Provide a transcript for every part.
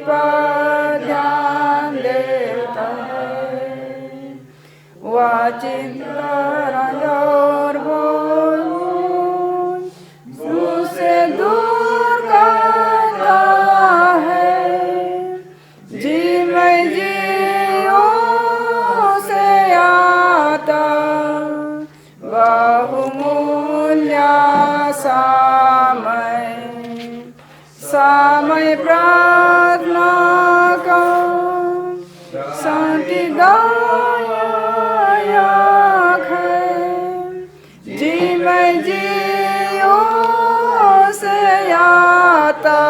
पर ध्यान देता है, वह चिंता और बोझ उसे दूर करता है। जी मैं जियो से आता बहुमूल्य समय प्रार्थना का शांतिदायक है। जी मैं जियो से आता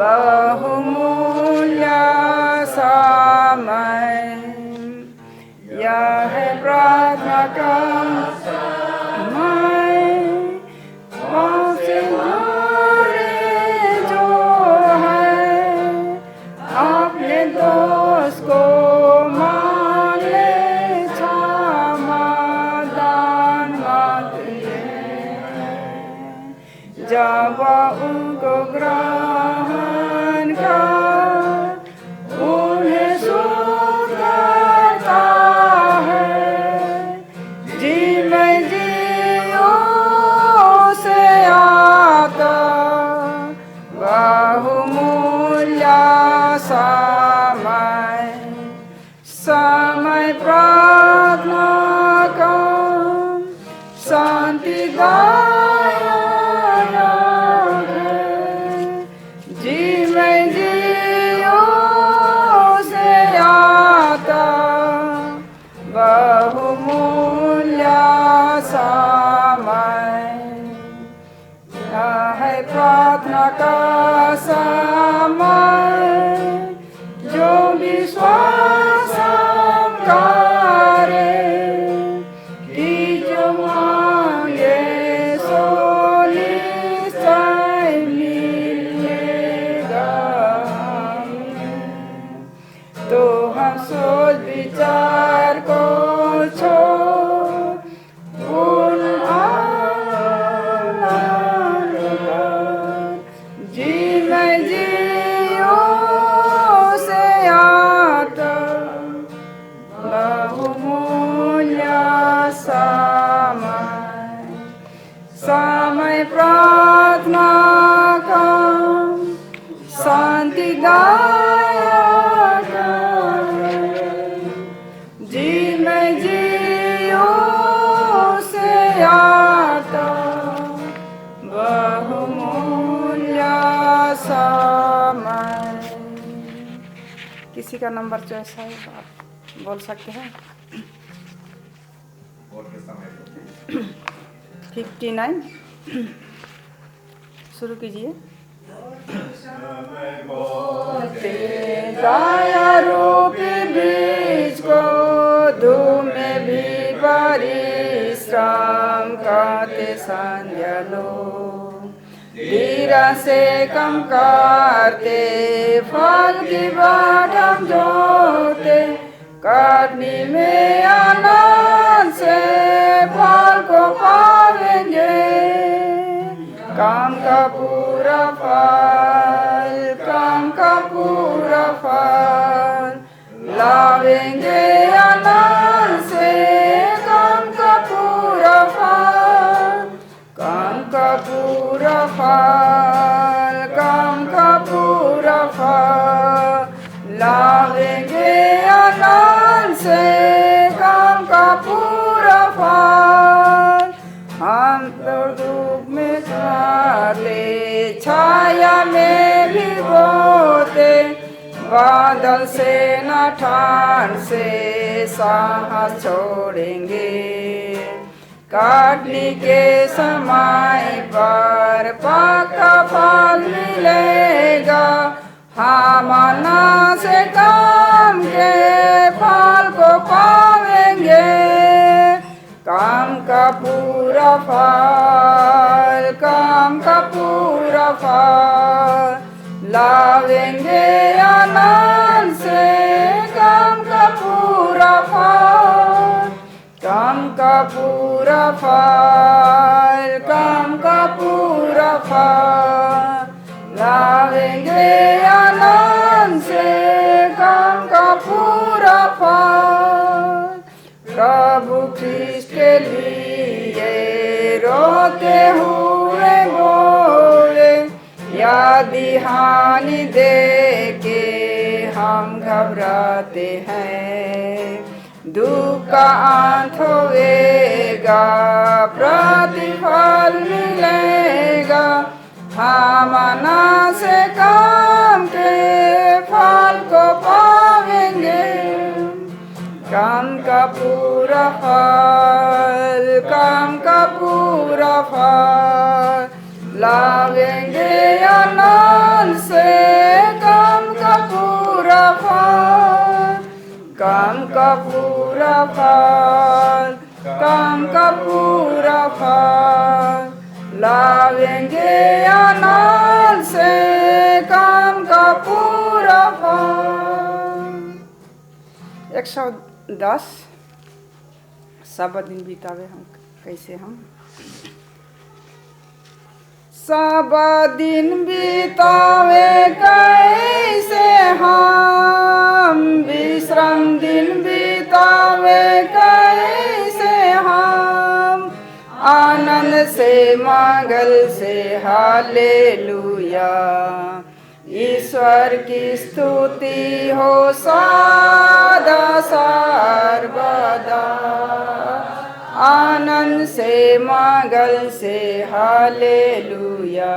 बहुमूल्य समय, यह है प्रार्थना का जब उनको ग्रहण कर उन्हें शुद्ध करता है। जी मैं जियो से आता बहुमूल्य समय प्रार्थना का शांतिदायक प्रार्थना का समय जो विश्वास करे कि जो मांगे सो निश्चय मिलेगा। तो हम सोच विचार को छोड़ समय प्रार्थना का शांतिदायक है। जी मैं जियो से आता बहुमूल्य समय। किसी का नंबर चॉइस है, आप बोल सकते हैं। 59 शुरू कीजिए। दया रूपी बीज को धूप में भी परिश्रम करते संध्या लो, धीरा से कम करते फल की बाट हम जोते, काटने में आनंद से फल को पावेंगे। काम का पूरा फल लावेंगे आनंद से। काम का पूरा फल लावेंगे आनंद से। काम का पूरा फल हम तो धूप में खाते, छाया में भी बोते, बादल से न ठान से सांस छोड़ेंगे। काटने के समय पर पक्का फल मिलेगा। हम ना से काम के फल को पावेंगे। काम का पूरा फल लावेंगे आनंद से। काम का पूरा फल लावेंगे आनंद आदि हानि देके हम घबराते हैं। दुख का अंत होएगा, प्रतिफल मिलेगा, हम अनायास काम के फल को पाएंगे। काम का पूरा फल, काम का पूरा फल लावेंगे आनंद से। काम का पूरा फल, काम का पूरा फल, काम का पूरा फल लावेंगे आनंद से। काम का पूरा फल। 110 सब दिन बितावे हम कैसे हम सब दिन बितावे कैसे हम, विश्राम दिन बितावे कैसे हम, आनंद से मंगल से हालेलुया। ईश्वर की स्तुति हो सदा सर्वदा, आनंद से मंगल से हालेलुया।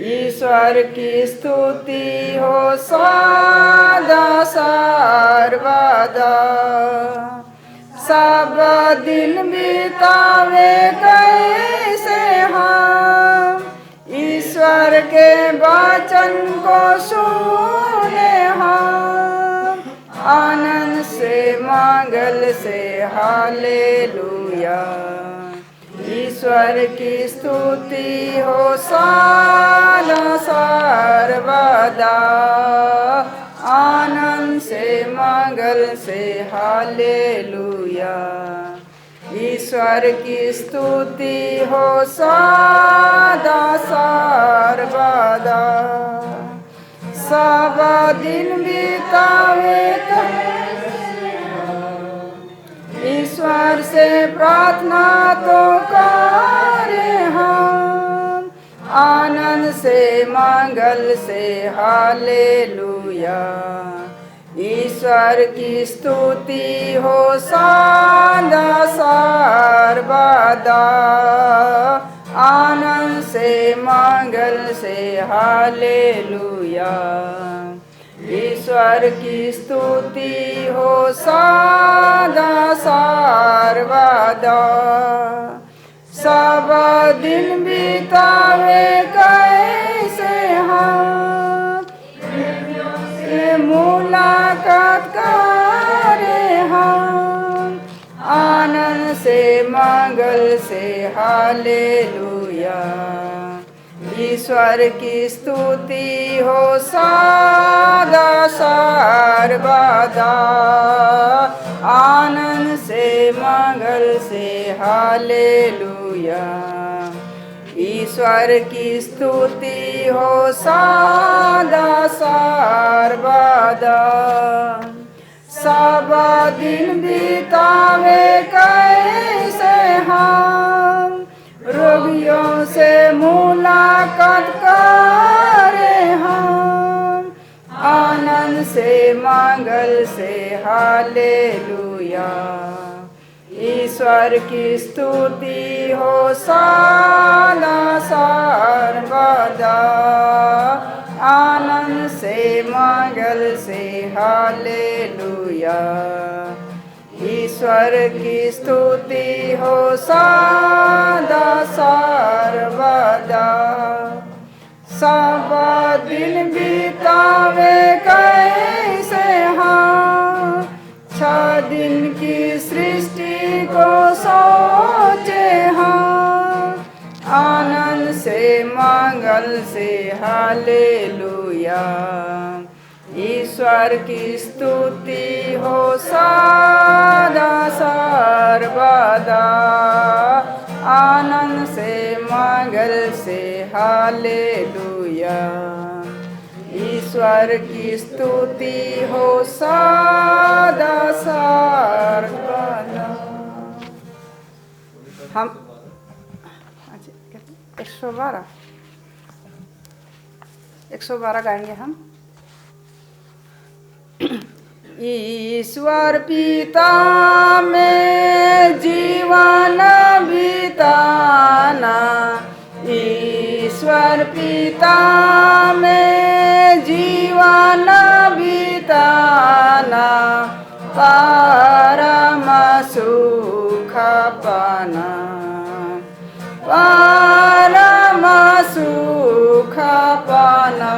ईश्वर की स्तुति हो सदा सर्वदा। सब दिन बितावे कैसे हम, ईश्वर के वचन को सुने हम, आनंद से मंगल से हालेलुया। ईश्वर की स्तुति हो सदा सर्वदा, आनंद से मंगल से हालेलुया। ईश्वर की स्तुति हो सदा सर्वदा। सब दिन बितावे ईश्वर से प्रार्थना तो करे हम, आनंद से मंगल से हालेलुया। ईश्वर की स्तुति हो सदा सर्वदा, आनंद से मंगल से हालेलुया। ईश्वर की स्तुति हो सदा सर्वदा। सब दिन बितावे कैसे हम, मुलाकात करे हम, आनंद से मंगल से हालेलुया। ईश्वर की स्तुति हो सदा सर्वदा, आनंद से मंगल से हालेलुया। ईश्वर की स्तुति हो सदा सर्वदा। सब दिन बितावे कैसे हम, रोगियों से मुलाकात करे हम, आनंद से मंगल से हालेलुया। ईश्वर की स्तुति हो सदा सर्वदा, आनंद से मंगल से हालेलुया। ईश्वर की स्तुति हो सदा सर्वदा। सब दिन बितावे कैसे हम, 6 दिन की सृष्टि को सोचे हम, आनंद से मंगल से हालेलुया। ईश्वर की स्तुति हो सदा सर्वदा, आनंद से मंगल से हालेलुया। ईश्वर की स्तुति हो सदा सर्वदा। हम 112 112 गाएंगे हम। ईश्वर पिता में जीवन बिताना, ईश्वर पिता में जीवन बिताना, परम सुख पाना, परम सुख पाना,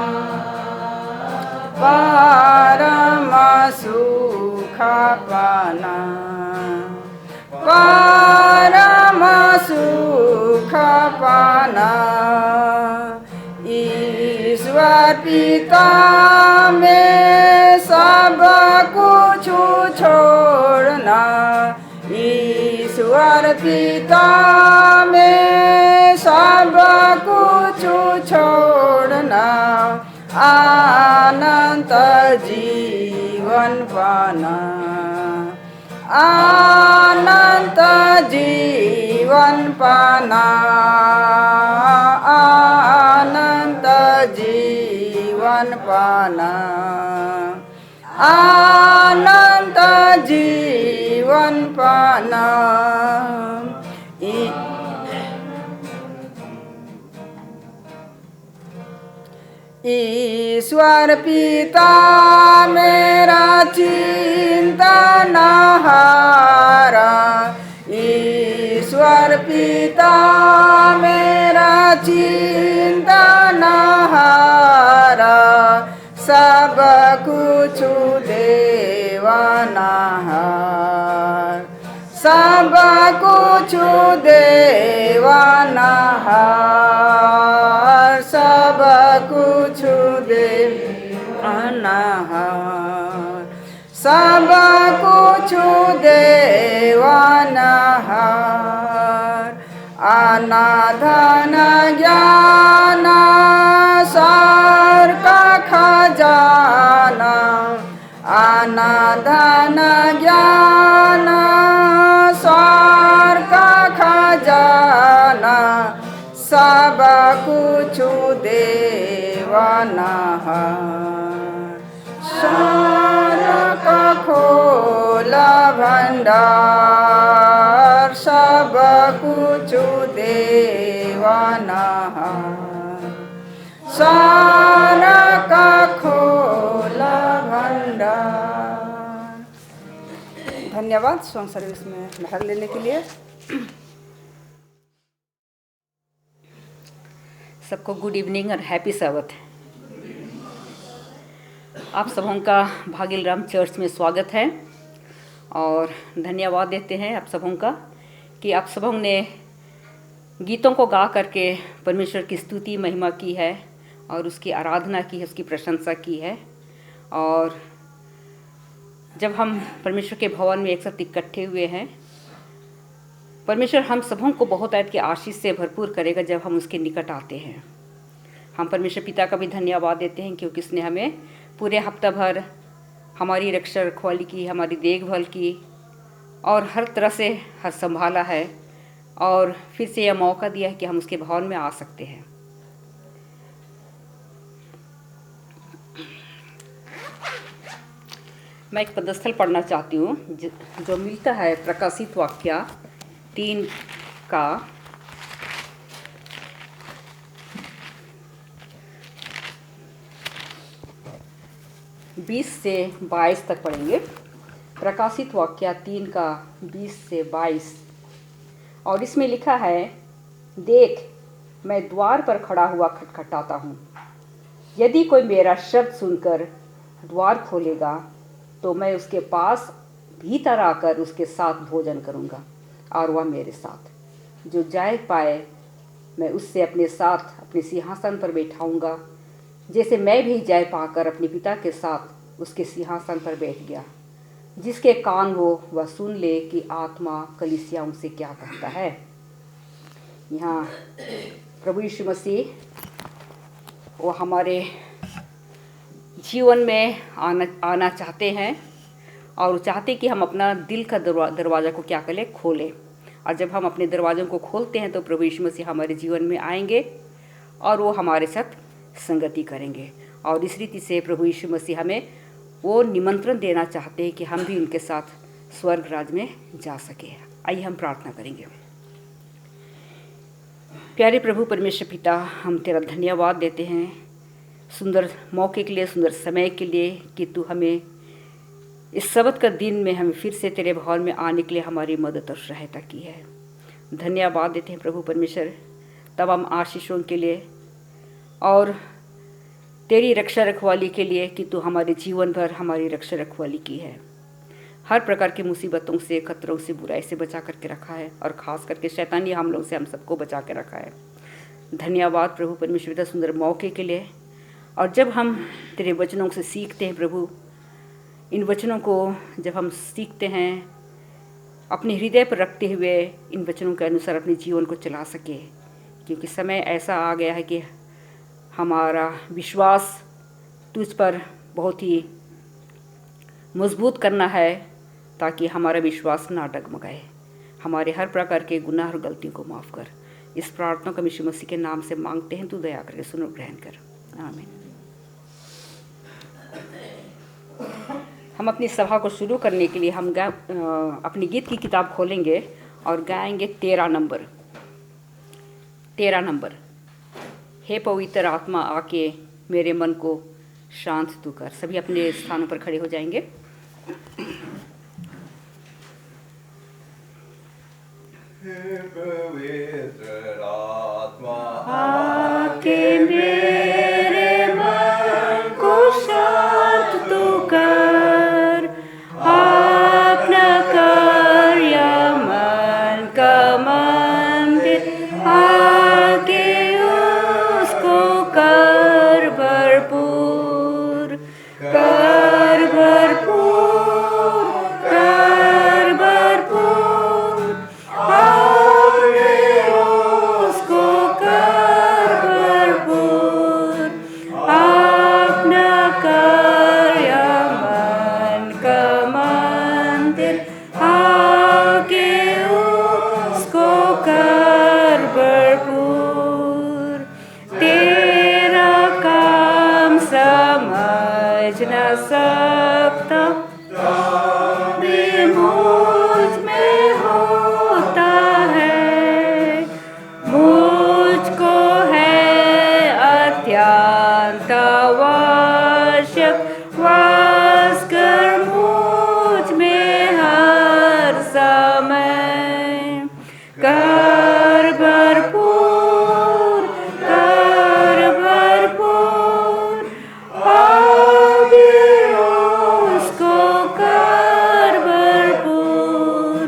परम सुख पाना, परम सुख पाना। ईश्वर पिता में सब कुछ छोड़ना, ईश्वर पिता में सब कुछ छोड़ना, अनंत जीवन पाना, अनंत जीवन पाना, अनंत जीवन पाना, अनंत जीवन पाना। ईश्वर पिता मेरा चिंतन हारा, ईश्वर पिता मेरा चिंतन हारा, सब कुछ देवाना हार, सब कुछ देवाना हार, सब कुछ देवाना हार, सब कुछ देवाना हार। अनाधन ज्ञान सार का खजाना, अनाधन ज्ञान सार का खजाना, सब कुछ देवाना हार, सार का खोला भंडार, सब कुछ देवाना हार, सार का खोला भंडार। धन्यवाद सॉन्ग सर्विस में भाग लेने के लिए। सबको गुड इवनिंग और हैप्पी सबत। आप सबों का भागिल राम चर्च में स्वागत है और धन्यवाद देते हैं आप सबों का कि आप सबों ने गीतों को गा करके परमेश्वर की स्तुति महिमा की है और उसकी आराधना की है, उसकी प्रशंसा की है। और जब हम परमेश्वर के भवन में एक साथ इकट्ठे हुए हैं, परमेश्वर हम सबों को बहुत ऐत की आशीष से भरपूर करेगा जब हम उसके निकट आते हैं। हम परमेश्वर पिता का भी धन्यवाद देते हैं क्योंकि उसने हमें पूरे हफ्ता भर हमारी रक्षा रखवाली की, हमारी देखभाल की और हर तरह से हर संभाला है और फिर से यह मौका दिया है कि हम उसके भवन में आ सकते हैं। मैं एक पदस्थल पढ़ना चाहती हूँ जो मिलता है प्रकाशित वाक्य 3 का 20 से 22 तक पढ़ेंगे। प्रकाशित वाक्य 3 का 20 से 22 और इसमें लिखा है, देख मैं द्वार पर खड़ा हुआ खटखटाता हूँ, यदि कोई मेरा शब्द सुनकर द्वार खोलेगा तो मैं उसके पास भीतर आकर उसके साथ भोजन करूँगा और वह मेरे साथ। जो जाए पाए मैं उससे अपने साथ अपने सिंहासन पर बैठाऊँगा, जैसे मैं भी जाए पाकर अपने पिता के साथ उसके सिंहासन पर बैठ गया। जिसके कान हो वह सुन ले कि आत्मा कलीसियाओं से क्या कहता है। यहाँ प्रभु यीशु मसीह वो हमारे जीवन में आना चाहते हैं और चाहते कि हम अपना दिल का दरवाज़ा को क्या करें, खोलें। और जब हम अपने दरवाज़ों को खोलते हैं तो प्रभु यीशु मसीह हमारे जीवन में आएंगे और वो हमारे साथ संगति करेंगे। और इस रीति से प्रभु यीशु मसीह हमें वो निमंत्रण देना चाहते हैं कि हम भी उनके साथ स्वर्ग राज में जा सके। आइए हम प्रार्थना करेंगे। प्यारे प्रभु परमेश्वर पिता, हम तेरा धन्यवाद देते हैं सुंदर मौके के लिए, सुंदर समय के लिए कि तू हमें इस सबत का दिन में हमें फिर से तेरे भवन में आने के लिए हमारी मदद और सहायता की है। धन्यवाद देते हैं प्रभु परमेश्वर तमाम आशीषों के लिए और तेरी रक्षा रखवाली के लिए कि तू हमारे जीवन भर हमारी रक्षा रखवाली की है। हर प्रकार की मुसीबतों से, खतरों से, बुराई से बचा करके रखा है और ख़ास करके शैतानी हमलों से हम सबको बचा के रखा है। धन्यवाद प्रभु परमेश्वर पिता सुंदर मौके के लिए। और जब हम तेरे वचनों से सीखते हैं प्रभु, इन वचनों को जब हम सीखते हैं अपने हृदय पर रखते हुए इन वचनों के अनुसार अपने जीवन को चला सके, क्योंकि समय ऐसा आ गया है कि हमारा विश्वास तुझ पर बहुत ही मजबूत करना है ताकि हमारा विश्वास ना डगमगाए। हमारे हर प्रकार के गुनाह और गलतियों को माफ़ कर। इस प्रार्थना को यीशु मसीह के नाम से मांगते हैं, तू दया करके सुनो, ग्रहण कर। आमीन। हम अपनी सभा को शुरू करने के लिए हम अपनी गीत की किताब खोलेंगे और गाएंगे 13 नंबर। 13 नंबर। हे पवित्र आत्मा आके मेरे मन को शांत तू कर। सभी अपने स्थानों पर खड़े हो जाएंगे। हे पवित्र आत्मा आके मेरे मन को शांत तू कर। अपना कार्य मन का मंदिर आके उसको कर भरपूर, कर भरपूर, कर भरपूर। आपने उसको कर भरपूर। अपना कार्य मन का मंदिर आके उसको कर भरपूर। तेरा काम समझ न सकता भी मुझ में होता है। मुझको है अत्यंत आवश्यक वास कर मुझ में हर समय। कर भरपूर, कर भरपूर। अभी उसको कर भरपूर।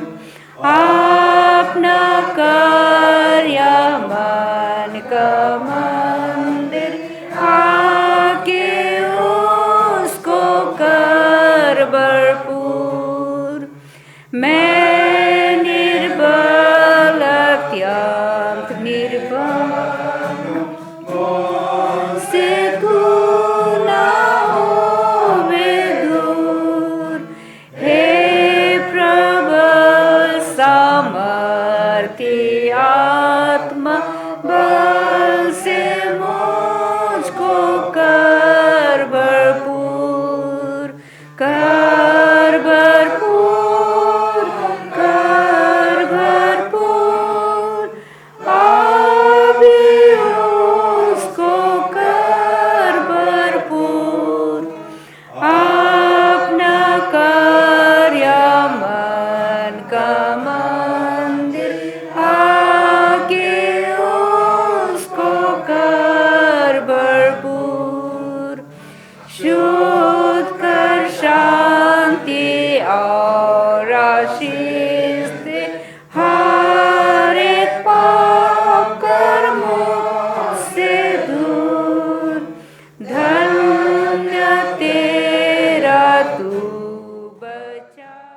अपना कार्य मन का मंदिर आके उसको कर भरपूर। मैं निर्बल, अत्यंत निर्बल से तू ना होवे दूर। हे प्रबल सामर्थी आत्मा बल से मुझको कर भरपूर, कर भरपूर, कर भरपूर। अभी उसको कर भरपूर। अपना कार्य मन का मंदिर आके उसको कर भरपूर। शुद्ध कर शांति और आशीष दे हर एक पाप कर्मों से दूर। धन्य तेरा तू बचाता।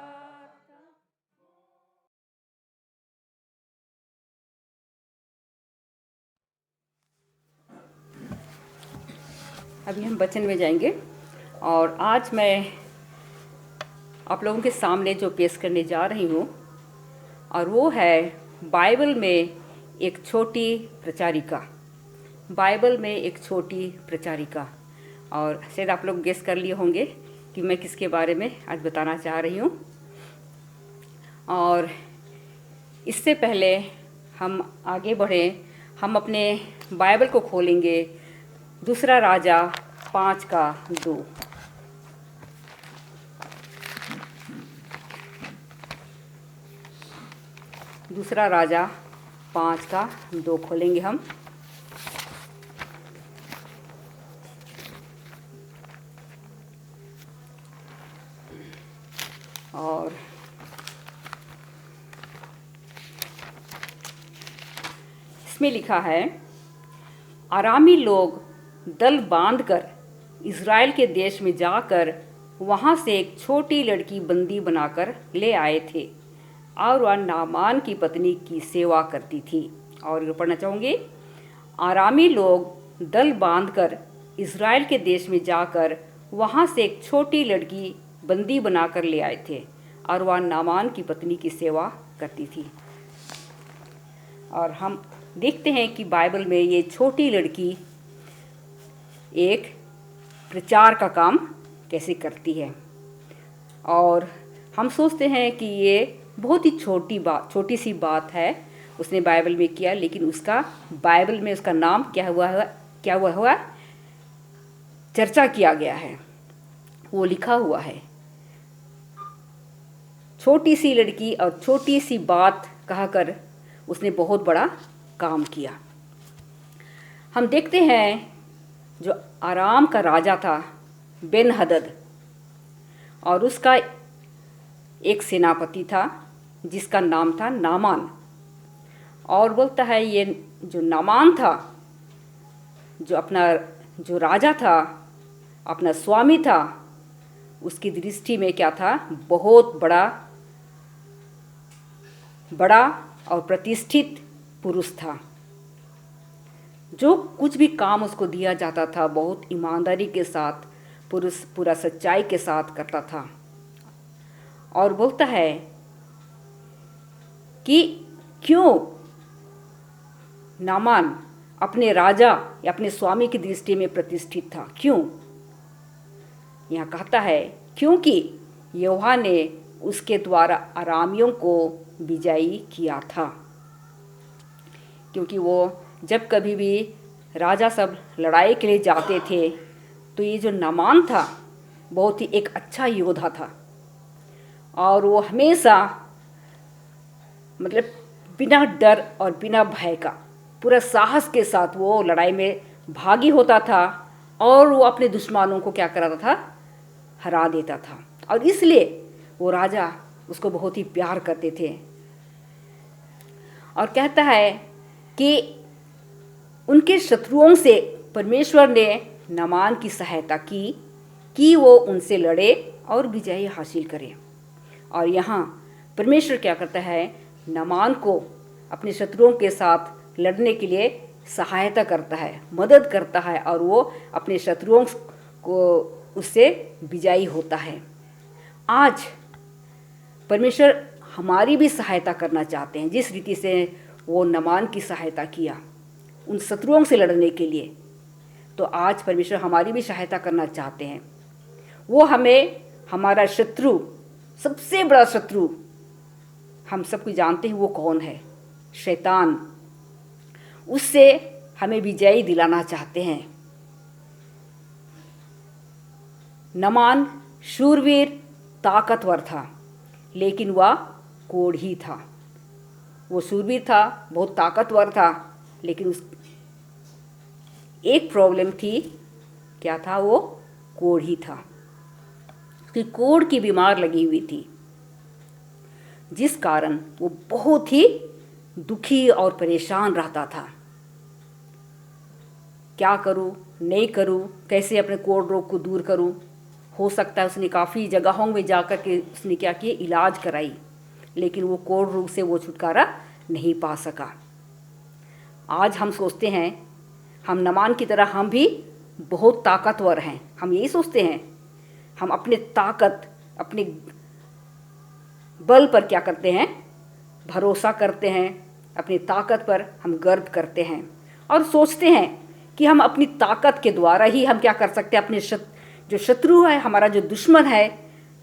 अभी हम वचन में जाएंगे और आज मैं आप लोगों के सामने जो पेश करने जा रही हूँ और वो है बाइबल में एक छोटी प्रचारिका। बाइबल में एक छोटी प्रचारिका। और शायद आप लोग गेस कर लिए होंगे कि मैं किसके बारे में आज बताना चाह रही हूँ। और इससे पहले हम आगे बढ़ें, हम अपने बाइबल को खोलेंगे दूसरा राजा 5:2। दूसरा राजा 5:2 खोलेंगे हम। और इसमें लिखा है, अरामी लोग दल बांधकर इज़राइल के देश में जाकर वहाँ से एक छोटी लड़की बंदी बनाकर ले आए थे और वह नामान की पत्नी की सेवा करती थी। और पढ़ना चाहूँगी, आरामी लोग दल बांधकर इज़राइल के देश में जाकर वहाँ से एक छोटी लड़की बंदी बनाकर ले आए थे और वह नामान की पत्नी की सेवा करती थी। और हम देखते हैं कि बाइबल में ये छोटी लड़की एक प्रचार का काम कैसे करती है। और हम सोचते हैं कि ये बहुत ही छोटी सी बात है उसने बाइबल में किया, लेकिन उसका बाइबल में उसका नाम क्या हुआ चर्चा किया गया है, वो लिखा हुआ है। छोटी सी लड़की और छोटी सी बात कहकर उसने बहुत बड़ा काम किया। हम देखते हैं जो आराम का राजा था बेन-हदद, और उसका एक सेनापति था जिसका नाम था नामान। और बोलता है ये जो नामान था, जो राजा था, अपना स्वामी था, उसकी दृष्टि में क्या था, बहुत बड़ा और प्रतिष्ठित पुरुष था। जो कुछ भी काम उसको दिया जाता था बहुत ईमानदारी के साथ, पूरा सच्चाई के साथ करता था। और बोलता है कि क्यों नामान अपने राजा या अपने स्वामी की दृष्टि में प्रतिष्ठित था, क्यों? यहाँ कहता है क्योंकि यहोवा ने उसके द्वारा अरामियों को विजयी किया था। क्योंकि वो जब कभी भी राजा सब लड़ाई के लिए जाते थे तो ये जो नामान था बहुत ही एक अच्छा योद्धा था, और वो हमेशा मतलब बिना डर और बिना भय का पूरा साहस के साथ वो लड़ाई में भागी होता था, और वो अपने दुश्मनों को क्या कराता था, हरा देता था। और इसलिए वो राजा उसको बहुत ही प्यार करते थे। और कहता है कि उनके शत्रुओं से परमेश्वर ने नामान की सहायता की कि वो उनसे लड़े और विजय हासिल करे। और यहाँ परमेश्वर क्या करता है, नामान को अपने शत्रुओं के साथ लड़ने के लिए सहायता करता है, मदद करता है, और वो अपने शत्रुओं को उससे विजयी होता है। आज परमेश्वर हमारी भी सहायता करना चाहते हैं, जिस रीति से वो नामान की सहायता किया उन शत्रुओं से लड़ने के लिए, तो आज परमेश्वर हमारी भी सहायता करना चाहते हैं। वो हमें हमारा शत्रु, सबसे बड़ा शत्रु हम सबको जानते हैं वो कौन है, शैतान, उससे हमें विजयी दिलाना चाहते हैं। नामान शूरवीर ताकतवर था, लेकिन वह कोढ़ी था। वो शूरवीर था, बहुत ताकतवर था, लेकिन उस एक प्रॉब्लम थी, क्या था, वो कोढ़ी था। उसकी कोढ़ की बीमार लगी हुई थी, जिस कारण वो बहुत ही दुखी और परेशान रहता था। क्या करूं, नहीं करूं, कैसे अपने कोढ़ रोग को दूर करूं। हो सकता है उसने काफ़ी जगहों में जाकर के उसने क्या किया, इलाज कराई, लेकिन वो कोढ़ रोग से वो छुटकारा नहीं पा सका। आज हम सोचते हैं हम नामान की तरह हम भी बहुत ताकतवर हैं। हम यही सोचते हैं, हम अपने ताकत, अपने बल पर क्या करते हैं, भरोसा करते हैं, अपनी ताकत पर हम गर्व करते हैं और सोचते हैं कि हम अपनी ताकत के द्वारा ही हम क्या कर सकते हैं, अपने जो शत्रु है, हमारा जो दुश्मन है,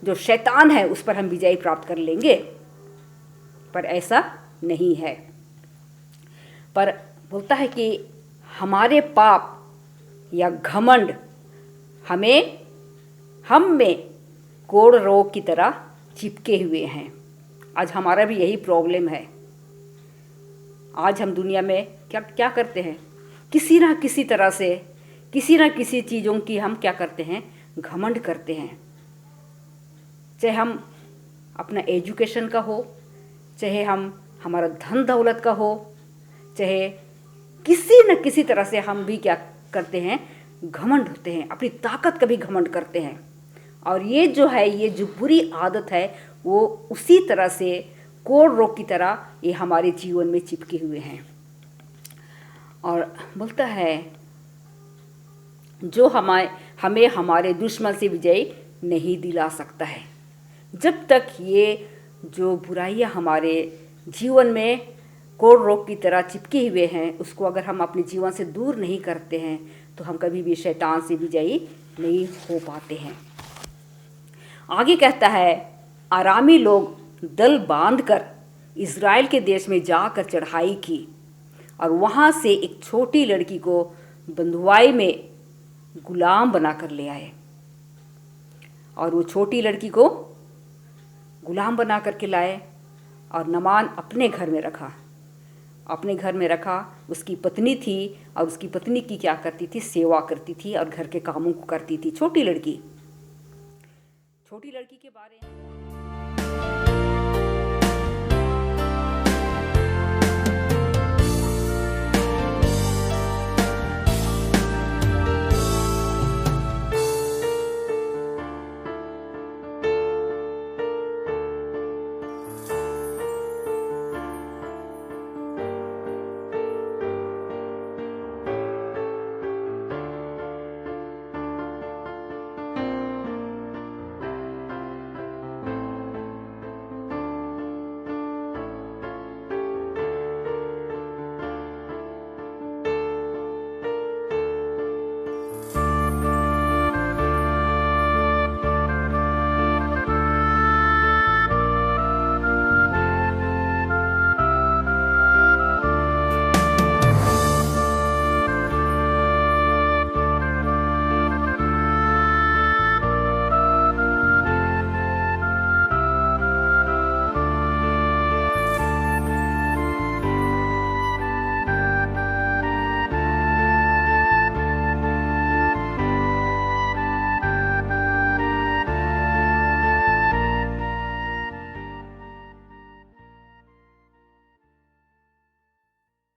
जो शैतान है, उस पर हम विजय प्राप्त कर लेंगे। पर ऐसा नहीं है। पर बोलता है कि हमारे पाप या घमंड हम में कोढ़ रोग की तरह चिपके हुए हैं। आज हमारा भी यही प्रॉब्लम है। आज हम दुनिया में क्या करते हैं, किसी ना किसी तरह से, किसी ना किसी चीज़ों की हम क्या करते हैं, घमंड करते हैं। चाहे हम अपना एजुकेशन का हो, चाहे हमारा धन दौलत का हो, चाहे किसी न किसी तरह से हम भी क्या करते हैं, घमंड होते हैं, अपनी ताकत का भी घमंड करते हैं। और ये जो है, ये जो बुरी आदत है, वो उसी तरह से कोढ़ रोग की तरह ये हमारे जीवन में चिपके हुए हैं। और बोलता है जो हमें हमारे दुश्मन से विजय नहीं दिला सकता है। जब तक ये जो बुराइयां हमारे जीवन में कोढ़ रोग की तरह चिपके हुए हैं, उसको अगर हम अपने जीवन से दूर नहीं करते हैं तो हम कभी भी शैतान से विजयी नहीं हो पाते हैं। आगे कहता है, आरामी लोग दल बांधकर इज़राइल के देश में जाकर चढ़ाई की और वहाँ से एक छोटी लड़की को बंधुआई में गुलाम बनाकर ले आए। और वो छोटी लड़की को गुलाम बना करके लाए और नामान अपने घर में रखा। उसकी पत्नी थी और उसकी पत्नी की क्या करती थी, सेवा करती थी और घर के कामों को करती थी। छोटी लड़की के बारे में